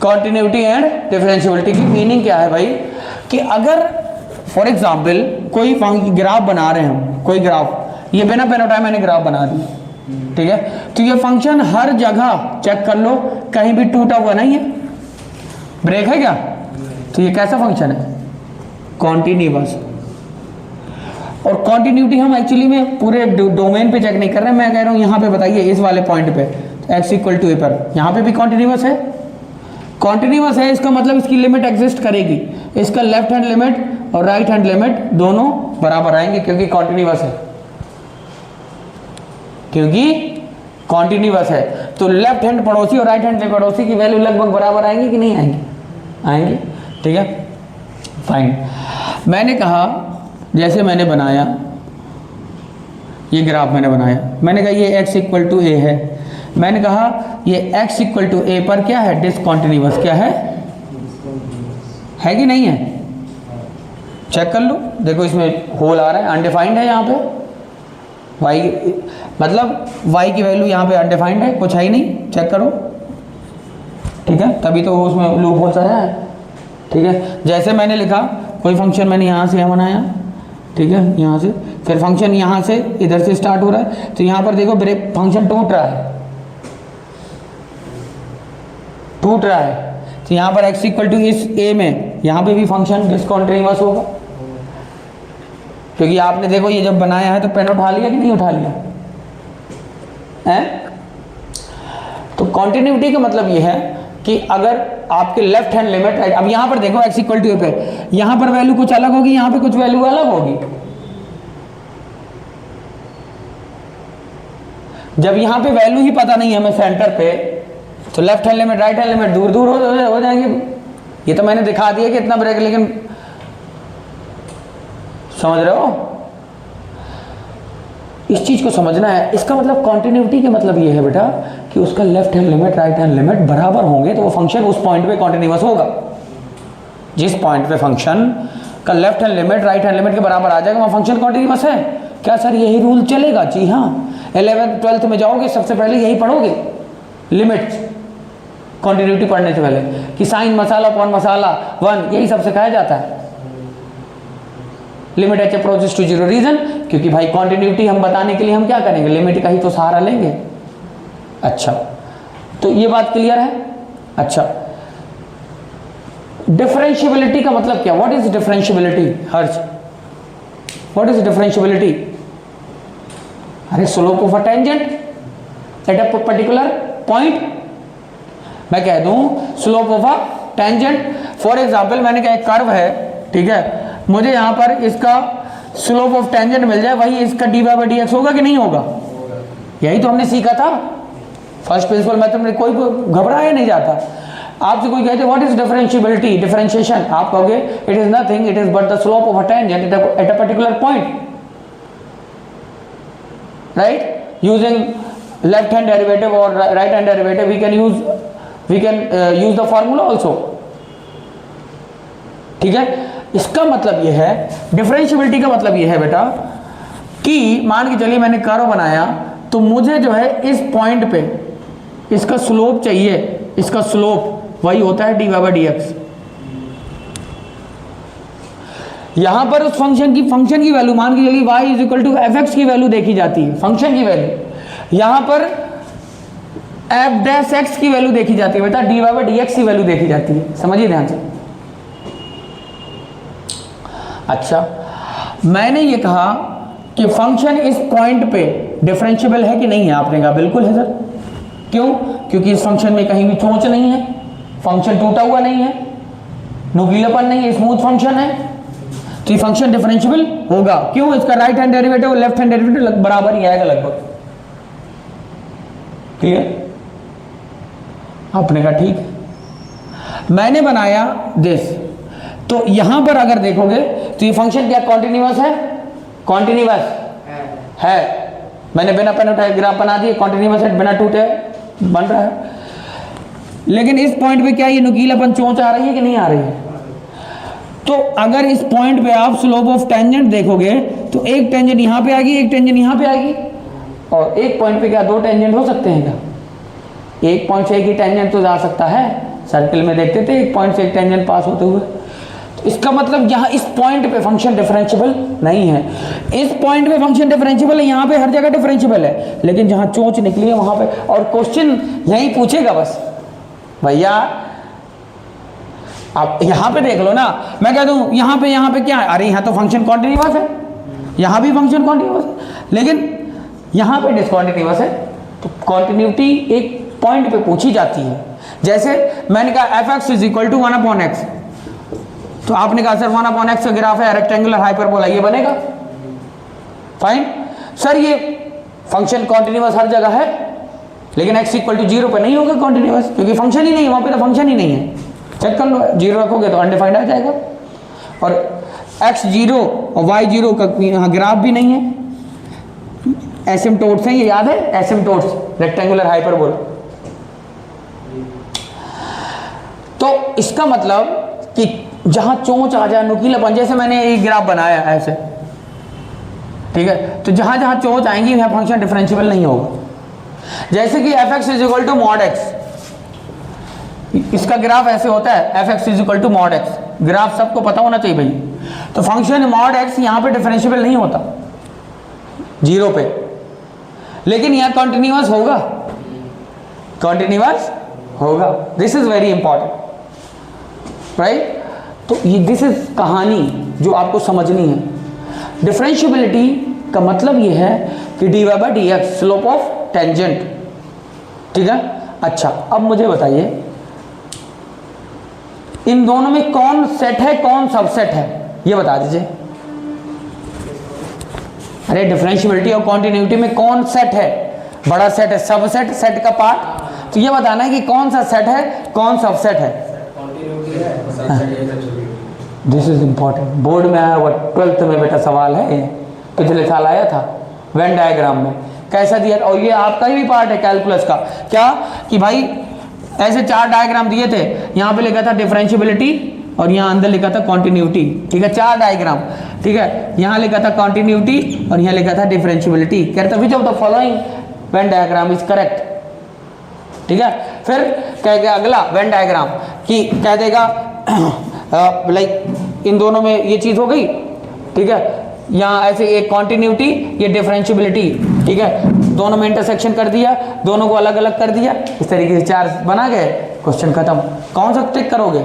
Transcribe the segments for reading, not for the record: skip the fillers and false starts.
Continuity and differentiability की meaning क्या है भाई, कि अगर फॉर एग्जाम्पल कोई ग्राफ बना रहे हैं हम, कोई ग्राफ, ये बिना पेन उठाए मैंने ग्राफ बना दी, ठीक है, तो ये फंक्शन हर जगह चेक कर लो कहीं भी टूटा हुआ नहीं है, ब्रेक है क्या, तो ये कैसा फंक्शन है, कॉन्टिन्यूअस। और कॉन्टिन्यूटी हम एक्चुअली में पूरे डोमेन पे चेक नहीं कर रहे हैं, मैं कह रहा हूं यहां पे बताइए इस वाले पॉइंट पे x इक्वल टू ए पर, यहां पे भी कॉन्टिन्यूअस है, कॉन्टिन्यूअस है, इसका मतलब इसकी लिमिट एग्जिस्ट करेगी, इसका लेफ्ट हैंड लिमिट और राइट हैंड लिमिट दोनों बराबर आएंगे क्योंकि कॉन्टिन्यूअस है, क्योंकि कॉन्टिन्यूअस है। तो लेफ्ट हैंड पड़ोसी और राइट हैंड पड़ोसी की वैल्यू लगभग बराबर आएंगी कि नहीं आएंगी, आएंगी, ठीक है, फाइन। मैंने कहा जैसे मैंने बनाया ये ग्राफ, मैंने बनाया, मैंने कहा ये x इक्वल टू ए है, मैंने कहा ये x इक्वल टू ए पर क्या है, डिसकंटिन्यूअस, क्या है कि नहीं है, चेक कर लो, देखो इसमें होल आ रहा है, अनडिफाइंड है यहाँ पे, y मतलब y की वैल्यू यहाँ पे अनडिफाइंड है, कुछ है ही नहीं, चेक करो, ठीक है, तभी तो उसमें लूप होता है, ठीक है। जैसे मैंने लिखा कोई फंक्शन मैंने यहाँ से बनाया, ठीक है, यहाँ से, फिर फंक्शन यहाँ से इधर से स्टार्ट हो रहा है, तो यहाँ पर देखो ब्रेक फंक्शन टूट रहा है, टूट रहा है, तो यहाँ पर x इक्वल टू इस a में यहाँ पे भी फंक्शन डिसकंटिन्यूअस होगा, क्योंकि आपने देखो ये जब बनाया है तो पेन उठा लिया कि नहीं उठा लिया है। तो कॉन्टिन्यूटी का मतलब ये है कि अगर आपके लेफ्ट हैंड लिमिट, अब यहां पर देखो x इक्वल टू ए पे, यहां पर वैल्यू कुछ अलग होगी, यहां पे कुछ वैल्यू अलग होगी, जब यहां पे वैल्यू ही पता नहीं है हमें सेंटर पे, तो left hand limit right hand limit दूर दूर हो जाएंगे। ये तो मैंने दिखा दिया कि इतना ब्रेक, लेकिन समझ रहे हो, इस चीज को समझना है। इसका मतलब कॉन्टिन्यूटी का मतलब ये है बेटा कि उसका left hand limit right hand limit बराबर होंगे तो वो फंक्शन उस पॉइंट पे कॉन्टिन्यूअस होगा। जिस पॉइंट पे फंक्शन का left hand limit right hand limit के बराबर आ जाएगा वहाँ फंक्शन कॉन्टिन्यूअस है। क्या सर यही रूल चलेगा? जी हाँ, 11th 12th में जाओगे सबसे पहले यही पढ़ोगे, लिमिट्स कॉन्टिन्यूटी पढ़ने से पहले, कि साइन मसाला अपॉन मसाला 1, यही सब सिखाया जाता है। Limit H approaches to zero, reason क्योंकि भाई कॉन्टिन्यूटी हम बताने के लिए हम क्या करेंगे, लिमिट का ही तो सहारा लेंगे। अच्छा, तो ये बात क्लियर है। अच्छा, डिफरेंशियबिलिटी का मतलब क्या? What is differentiability? Harsh, what is differentiability? अरे slope of a tangent at a particular point. मैं कह दूं slope of a tangent, for example मैंने कहा एक कर्व है, ठीक है, मुझे यहां पर इसका स्लोप ऑफ टेंजेंट मिल जाए, वही इसका D Y by D X होगा कि नहीं होगा? यही तो हमने सीखा था फर्स्ट प्रिंसिपल मेथड में। कोई घबराया नहीं जाता। आपसे कोई कहते व्हाट इज डिफरेंशियबिलिटी, डिफरेंशिएशन, आप कहोगे it is nothing, it is but the slope of a tangent at a particular point, right? Using left hand derivative और right hand derivative we can use the formula also, ठीक है। इसका मतलब यह है, differentiability का मतलब यह है बेटा कि मान के चलिए मैंने कर्व बनाया, तो मुझे जो है इस पॉइंट पे इसका स्लोप चाहिए, इसका स्लोप वही होता है D Y by D X. यहां पर उस फंक्शन की वैल्यू मान के चलिए y is equal to F X की वैल्यू देखी जाती है, फंक्शन की वैल्यू। यहां पर एफ डैश एक्स की वैल्यू देखी जाती है बेटा, D Y by D X की वैल्यू देखी जाती है, समझिए ध्यान से। अच्छा, मैंने ये कहा कि फंक्शन इस पॉइंट पे डिफरेंशियबल है कि नहीं है? आपने कहा बिल्कुल है सर। क्यों? क्योंकि इस फंक्शन में कहीं भी चोंच नहीं है, फंक्शन टूटा हुआ नहीं है, नुकीलापन नहीं है, स्मूथ फंक्शन है, तो ये फंक्शन डिफरेंशियबल होगा। क्यों? इसका राइट हैंड डेरिवेटिव और लेफ्ट हैंड डेरिवेटिव बराबर ही आएगा लगभग। क्लियर? आपने कहा ठीक है। मैंने बनाया दिस, तो यहां पर अगर देखोगे तो ये फंक्शन क्या कॉन्टिन्यूअस है? कॉन्टिन्यूअस है। मैंने बिना पेन उठाए ग्राफ बना दिए, कॉन्टिन्यूअस है, बिना टूटे बन रहा है। लेकिन इस पॉइंट पे क्या ये नुकीलापन चोंच आ रही है कि नहीं आ रही है? तो अगर इस पॉइंट पे आप स्लोप ऑफ टेंजेंट देखोगे तो एक टेंजेंट यहां पे आएगी, एक टेंजेंट यहां पे आएगी, और एक पॉइंट पे क्या दो टेंजेंट हो सकते हैं क्या? एक पॉइंट से एक ही टेंजेंट तो जा सकता है, सर्किल में देखते थे एक पॉइंट से एक टेंजेंट पास होते हुए। तो इसका मतलब यहाँ इस पॉइंट पे फंक्शन डिफरेंशिएबल नहीं है, इस पॉइंट पे फंक्शन डिफरेंशिएबल है, यहाँ पे हर जगह डिफरेंशिएबल है, लेकिन जहाँ चोंच निकली है वहाँ पे। और क्वेश्चन यही पूछेगा बस, भैया आप यहाँ पे देख लो ना, मैं कह दूँ यहाँ पे क्या है, अरे यहाँ तो फंक्शन कॉन्टिन्यूअस है, यहाँ भी फंक्शन कॉन्टिन्यूअस है, लेकिन यहाँ पे डिसकॉन्टिन्यूअस है। तो कॉन्टिन्यूटी एक पॉइंट पे पूछी जाती है। जैसे मैंने कहा F X is equal to 1/x, तो आपने कहा सर 1/x का ग्राफ है रेक्टेंगुलर हाइपरबोला, ये बनेगा फाइन। सर ये फंक्शन कॉन्टिन्यूअस हर जगह है, लेकिन x इक्वल टू 0 पर नहीं होगा कॉन्टिन्यूअस, क्योंकि फंक्शन ही नहीं है वहाँ पे, तो फंक्शन ही नहीं है। चेक कर लो, 0 रखोगे तो अनडिफाइंड आ जाएगा। और x0 और y0 का यहाँ ग्राफ भी नहीं है, एसिम्प्टोट्स हैं, ये याद है, एसिम्प्टोट्स रेक्टेंगुलर हाइपरबोला। तो इसका मतलब कि जहां चोंच आ जाए, नुकीलापन, जैसे मैंने एक ग्राफ बनाया ऐसे, ठीक है, तो जहां जहां चोंच आएंगी वहां फंक्शन डिफरेंशिएबल नहीं होगा। जैसे कि F X is equal to mod X, इसका ग्राफ ऐसे होता है, F X is equal to mod X, graph सबको पता होना चाहिए भाई। तो फंक्शन मॉड एक्स यहां पे डिफरेंशिएबल नहीं होता 0 पे, लेकिन यहां कॉन्टिन्यूअस होगा, कॉन्टिन्यूअस होगा। This is very important, right. तो ये दिस इज कहानी जो आपको समझनी है। डिफरेंशिएबिलिटी का मतलब ये है कि dy by D x slope of tangent, ठीक है। अच्छा, अब मुझे बताइए इन दोनों में कौन सेट है कौन सबसेट है, ये बता दीजिए। अरे डिफरेंशिएबिलिटी और कॉन्टिन्यूटी में कौन सेट है, बड़ा सेट है, सबसेट, सेट का पार्ट, तो ये बताना है कि कौन सा सेट है कौन सबसेट है। दिस इज इंपॉर्टेंट, बोर्ड में आया हुआ 12th में बेटा सवाल है, पिछले साल आया था वेन डायग्राम में, कैसा दिया। और ये आपका ही भी पार्ट है कैलकुलस का, क्या कि भाई ऐसे 4 डायग्राम दिए थे, यहाँ पे लिखा था डिफरेंशिएबिलिटी और यहाँ अंदर लिखा था कॉन्टिन्यूटी, ठीक है, 4 डायग्राम, ठीक है। यहाँ लिखा था कॉन्टिन्यूटी और यहाँ लिखा था डिफरेंशिएबिलिटी। कहता which of the following Venn diagram is correct, ठीक है। फिर कह गया अगला वेन डायग्राम कि कह देगा लाइक इन दोनों में ये चीज हो गई, ठीक है, यहाँ ऐसे एक कॉन्टिन्यूटी, ये डिफरेंशिएबिलिटी, ठीक है, दोनों में इंटरसेक्शन कर दिया, दोनों को अलग अलग कर दिया, इस तरीके से 4 बना गए, क्वेश्चन खत्म। कौन सा टिक करोगे?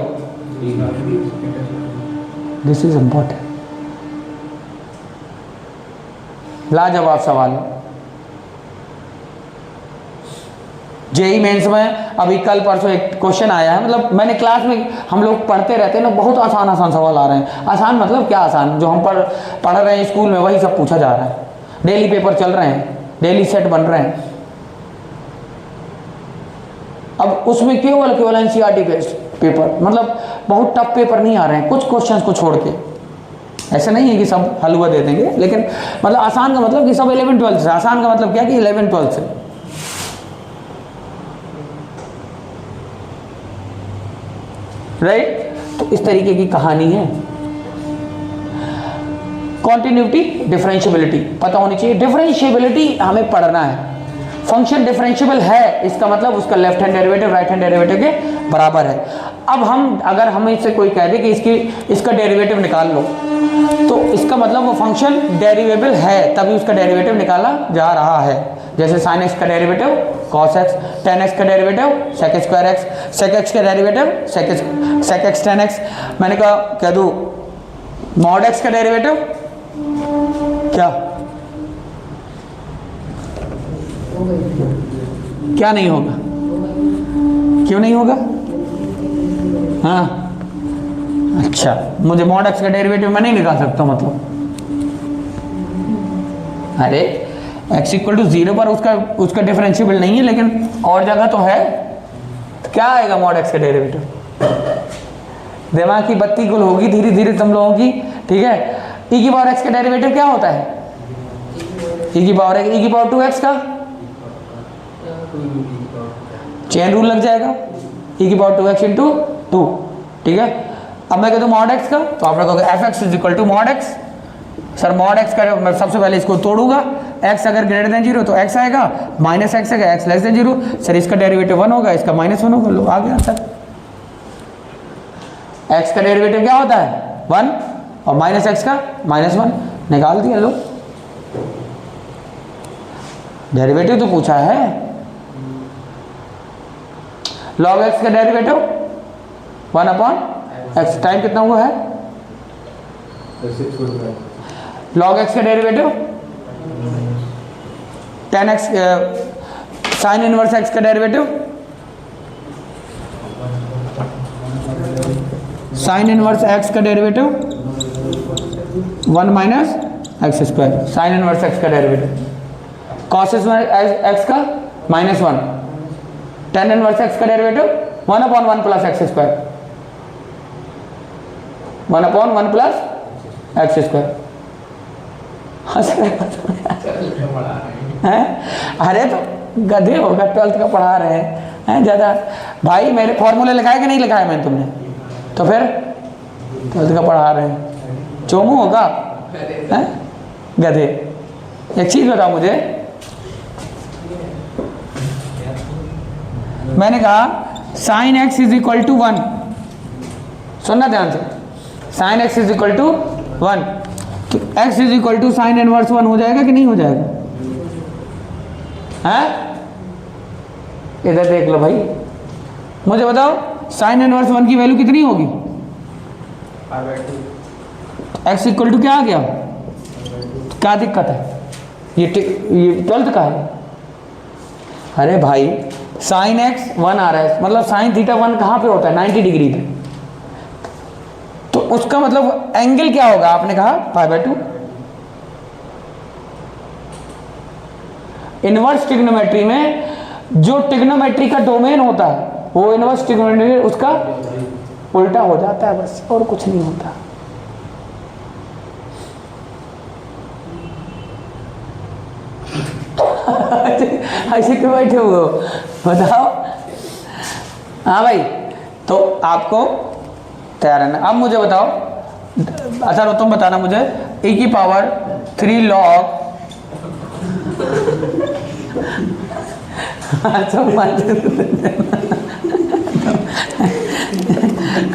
दिस इज इंपॉर्टेंट, लाजवाब सवाल। जेई मेंस में अभी कल परसों एक क्वेश्चन आया है, मतलब मैंने क्लास में हम लोग पढ़ते रहते हैं ना, बहुत आसान आसान सवाल आ रहे हैं। आसान मतलब क्या आसान, जो हम पढ़ रहे हैं स्कूल में वही सब पूछा जा रहा है। डेली पेपर चल रहे हैं, डेली सेट बन रहे हैं। अब उसमें केवल एनसीईआरटी बेस्ड पेपर, मतलब बहुत टफ पेपर नहीं आ रहे हैं, कुछ क्वेश्चंस को छोड़ के। ऐसा नहीं है कि सब हलवा दे देंगे, लेकिन मतलब आसान का मतलब कि सब 11-12 से, आसान का मतलब क्या कि 11-12 से। राइट, तो इस तरीके की कहानी है। कॉन्टिन्यूटी, डिफरेंशिएबिलिटी पता होनी चाहिए। डिफरेंशिएबिलिटी हमें पढ़ना है। फंक्शन डिफरेंशिएबल है, इसका मतलब उसका left hand derivative right hand derivative के बराबर है। अब हम अगर हमें इससे कोई कह दे कि इसका डेरिवेटिव निकाल लो, तो इसका मतलब वो फंक्शन डेरिवेबल है, तभी उसका डेरिवेटिव निकाला जा रहा है। जैसे sin x का derivative cos x, tan x का derivative sec square x, sec x का derivative sec x tan x। मैंने कहा कह दूं mod x का डेरिवेटिव क्या क्या नहीं होगा, क्यों नहीं होगा? हाँ अच्छा, मुझे mod x का डेरिवेटिव मैं नहीं निकाल सकता, मतलब अरे x इक्वल टू 0 पर उसका डिफरेंशिएबल नहीं है, लेकिन और जगह तो है। तो क्या आएगा mod x का डेरिवेटिव? दिमाग की बत्ती गुल होगी धीरे धीरे तुम लोगों की, ठीक है। e की पावर x का डेरिवेटिव क्या होता है? e की पावर 2x का चेन रूल लग जाएगा, e की पावर 2x इंटू 2, ठीक है। अब मैं कहता हूँ mod x का, तो आप रखोगे F X is equal to mod x। Sir mod x का मैं सबसे पहले इसको तोड़ूंगा, x अगर ग्रेटर देन 0 तो x आएगा, माइनस x आएगा, x लेस देन 0। सर इसका डेरिवेटिव 1 होगा, इसका -1 होगा, लो आ गया सर। एक्स का डेरिवेटिव क्या होता है 1 और माइनस एक्स का -1, निकाल दिया। लो डेरिवेटिव तो पूछा है, log x का डेरिवेटिव 1/x, टाइम कितना हुआ है, log x का derivative 10x, sine inverse x का डेरिवेटिव साइन इनवर्स x का derivative 1 minus x square, sine inverse x का डेरिवेटिव कॉस x का -1, tan इनवर्स x का derivative 1/1 plus x square, 1/1 plus x square. अरे तो गधे होगा, 12th का पढ़ा रहे हैं ज़्यादा। भाई मेरे फॉर्मूले लिखाए कि नहीं लिखाए मैंने तुमने, तो फिर 12th का पढ़ा रहे हैं, चोमू होगा गधे। एक चीज़ बताओ मुझे, मैंने कहा sine X is equal to 1, सुनना ध्यान से, sine X is equal to 1, तो x is equal to sine inverse 1 हो जाएगा कि नहीं हो जाएगा, हैं? इधर देख लो भाई, मुझे बताओ साइन इनवर्स 1 की वैल्यू कितनी होगी, x इक्वल टू क्या आ गया, क्या दिक्कत है, ये 12th का है। अरे भाई साइन एक्स 1 आ रहा है, मतलब साइन थीटा 1 कहाँ पे होता है, 90 डिग्री पे, तो उसका मतलब एंगल क्या होगा, आपने कहा π/2। इनवर्स ट्रिग्नोमेट्री में जो ट्रिग्नोमेट्री का डोमेन होता है वो इनवर्स ट्रिग्नोमेट्री उसका उल्टा हो जाता है, बस और कुछ नहीं होता। ऐसे क्यों बैठे हुए हो बताओ। हाँ भाई, तो आपको तैयार है ना। अब मुझे बताओ, अच्छा तुम बताना मुझे, e की पावर 3 log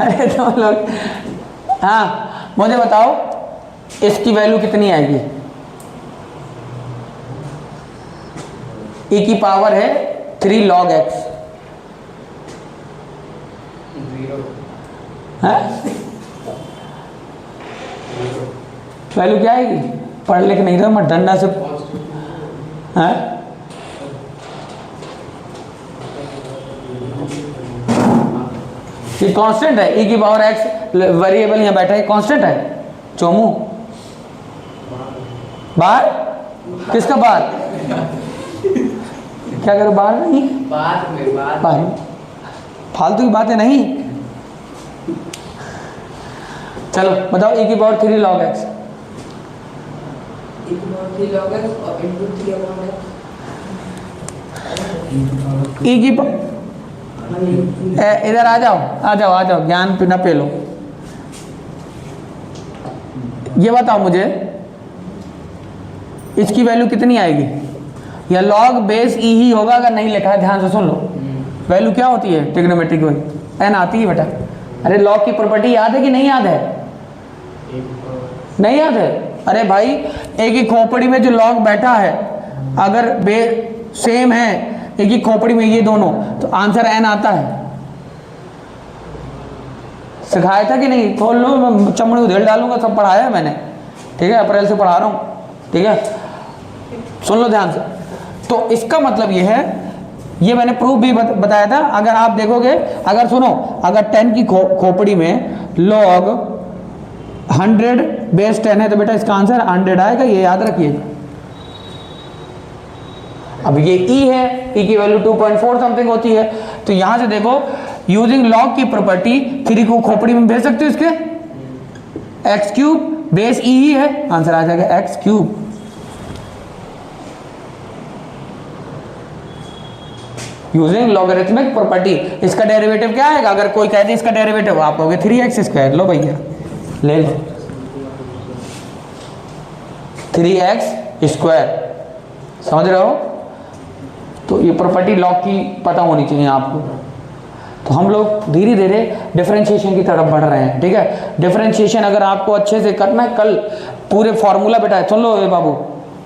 अरे तुम लोग, हाँ मुझे बताओ इसकी वैल्यू कितनी आएगी, e की पावर है 3 log x, वैल्यू क्या आएगी, पढ़ लिख नहीं था मैं डंडा से, हैं? ये कांस्टेंट है, e की पावर x वेरिएबल यहाँ बैठा है, कांस्टेंट है। चोमू बाहर, किसका बाहर, क्या करो बाहर नहीं, बाहर फालतू की बातें नहीं। चलो बताओ e की पावर 3 log x, e की इधर आ जाओ आ जाओ आ जाओ, ज्ञान न पे लो। ये बताओ मुझे इसकी वैल्यू कितनी आएगी, या log बेस e ही होगा, अगर नहीं लिखा है ध्यान से सुन लो। वैल्यू क्या होती है ट्रिग्नोमेट्रिक वैल्यू, n आती है बेटा। अरे log की प्रॉपर्टी याद है कि नहीं याद है, नहीं याद है। अरे भाई एक ही खोपड़ी में जो log बैठा है अगर सेम है एक ही खोपड़ी में ये दोनों, तो आंसर n आता है। सिखाया था कि नहीं, खोल लो, मैं चमड़ी उधेड़ डालूंगा, सब पढ़ाया है मैंने, ठीक है, अप्रैल से पढ़ा रहा हूँ, ठीक है, सुन लो ध्यान से। तो इसका मतलब ये है, ये मैंने प्रूफ भी बताया था। अगर आप देखोगे, अगर सुनो, अगर 10 की खोपड़ी में log 100 बेस 10 है तो बेटा इसका आंसर 100 आएगा, ये याद रखिए। अब ये e है, e की वैल्यू 2.4 समथिंग होती है, तो यहां से देखो यूजिंग log की प्रॉपर्टी 3 को खोपड़ी में भेज सकते हो, इसके एक्स क्यूब बेस e ही है, आंसर आ जाएगा x cube. Using logarithmic property. इसका डेरिवेटिव क्या आएगा, अगर कोई कह दे इसका डेरिवेटिव, आप कहोगे 3x²। लो भैया ले लो 3x², समझ रहे हो। तो ये प्रॉपर्टी लॉग की पता होनी चाहिए आपको। तो हम लोग धीरे धीरे डिफरेंशिएशन की तरफ बढ़ रहे हैं, ठीक है। डिफरेंशिएशन अगर आपको अच्छे से करना है, कल पूरे फॉर्मूला बेटा सुन लो ए बाबू,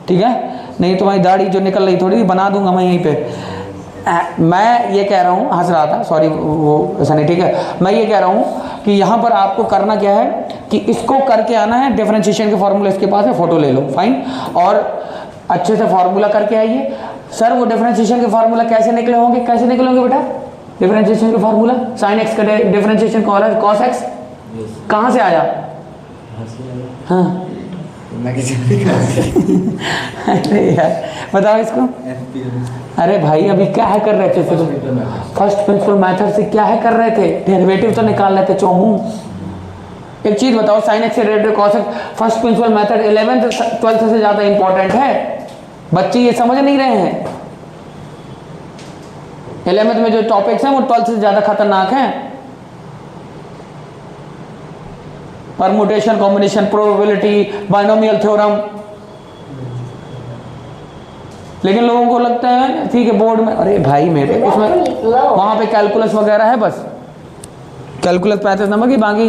ठीक है, नहीं तुम्हारी दाढ़ी जो निकल रही थोड़ी बना दूंगा मैं यहीं पे। मैं ये कह रहा हूँ, हंस रहा था, सॉरी वो ऐसा नहीं, ठीक है। मैं ये कह रहा हूँ कि यहाँ पर आपको करना क्या है कि इसको करके आना है, डिफरेंशिएशन के फॉर्मूला इसके पास है, फोटो ले लो, फाइन, और अच्छे से फॉर्मूला करके आइए। सर वो डिफरेंशिएशन के फार्मूला कैसे निकले होंगे, कैसे निकले होंगे बेटा डिफरेंशिएशन का फार्मूला? साइन एक्स का डिफरेंशिएशन कॉस एक्स कहाँ से आया? हाँ अरे यार बताओ इसको। अरे भाई अभी क्या है कर रहे थे फिर? फर्स्ट प्रिंसिपल मेथड से क्या है कर रहे थे? डेरिवेटिव तो निकाल रहे थे चोमू। एक चीज बताओ, साइन एक्स से derivative cos x, first principle method 11th 12th से ज्यादा इंपॉर्टेंट है। बच्चे ये समझ नहीं रहे हैं। 11th में जो टॉपिक्स हैं वो 12th से ज्यादा खतरनाक हैं। Permutation, combination, probability, binomial theorem. लेकिन लोगों को लगता है ठीक है बोर्ड में, अरे भाई मेरे उसमें वहां पे कैलकुलस वगैरह है, बस कैलकुलस 35 नंबर की, बाकी